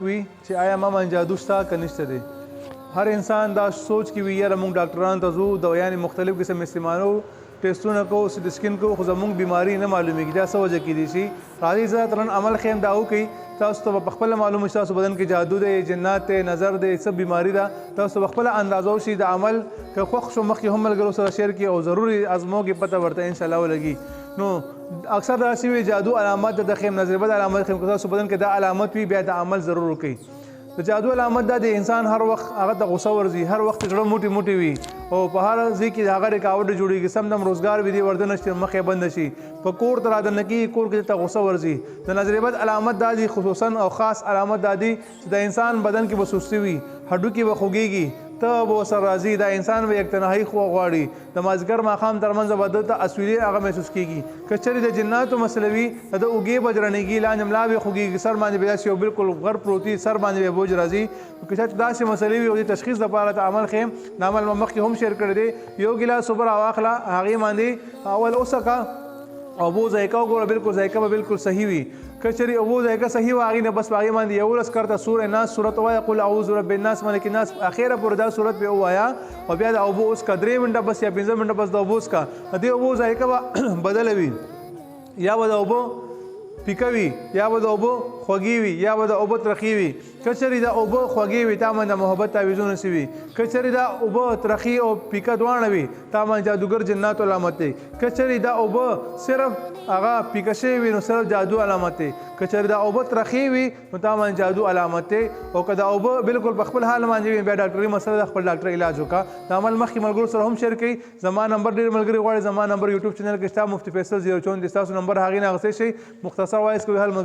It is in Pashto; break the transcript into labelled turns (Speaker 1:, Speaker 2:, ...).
Speaker 1: وي چې آیا ما باندې جادو شته که نشته دی. هر انسان دا سوچ کې وي یاره موږ ډاکټرانو ته ځو دویانې مختلف قسم استعمالو ټیسټونه کوو سټي سکین کوو خو زموږ بیماري نه معلومیږي. دا څه وجه کیدی شي؟ راځئ زه درته نن عمل ښیم دا وکړئ تاسو ته په خپله معلومه شي تاسو بدن کې جادو دی جنات دی نظر دی څه بیماري ده تاسو په خپله اندازه وشي د عمل که خوښ شو مخکې هم ملګرو سره شیر کړي او ضروري ازمو کې پته ورته انشاءالله ولګي. نو اکثر داسې وي جادو علامت د خیم نظر بد علامت خیم که تاسو بدن کې دا علامت وي بیا د عمل ضرور وکړئ. د جادو علامت دا د انسان هر وخت هغه ته غوسه ورځي هر وخت زړه موټی موټی وي او په هر ځای کې د هغه رکاوټ جوړېږي سم دم روزګار وي دی ورده نشي مخې بند شي په کور ته رادنه کېږي کور کې ته غوسه ورځي. د نظر بد علامت دا دي خصوصا او خاص علامت دا دي چې د انسان بدن کې به سستي وي هډوکي به خوږېږي ته به ورسره راځي دا انسان به یک تنهایي خو غواړي د مازدیګر ماښام ترمنځ به دلته اسویلي هغه محسوس کېږي. که چېرې د جناتو مسله وي د اوږې به جرنېږي لاندې ملا به خوږېږي سر باندې به داسې یو بالکل غر پروت وي سر باندې به بوج راځي. که چېرې داسې مسلې وي او د تشخیص لپاره ته عمل ښیم د عمل مخکې هم شیر کړی دی یو ګیلاس اوبه راواخله هغې باندې اول وڅکه اوبو ذایقه وګوره بالکل ذایقه به بالکل صحیح وي. که چېرې اوبو ذایقه صحیح وه هغې نه بس په هغې باندې 11 کرته سوره ناس صورت ووایه قل اعوذ برب الناس ملک الناس اخره پورې دا صورت به ووایه او بیا د اوبو وڅکه 3 منټه بس یا 15 منټه بس د اوبو وڅکه د دې اوبو ذایقه به بدله وي یا به د اوبو پیکه وي یا به د اوبو خوږې وي یا به د اوبو ترخې وي. که چېرې د اوبو خوږې وي تا باندې د محبت تعویضونه سي وي. که چېرې دا اوبه ترخې او پیکه دواړه وي تا باندې جادوګر جناتو علامت دی. که چېرې دا اوبه صرف هغه پیکه شوي وي نو صرف جادو علامت دی. که چېرې دا اوبه ترخې وي نو تا باندې جادو علامت دی. او که دا اوبه بالکل په خپل حال باندې وي بیا ډاکټري مسله د خپل ډاکټر علاج وکړه. د عمل مخکې ملګرو سره هم شیر کړئ. زما نمبر ډېر ملګري غواړي زما نمبر یوټیوب چینل کې شته مفتي فیصل 034 ستاسو نمبر هغې نه اخیستی شئ مختصر وایس کوي هر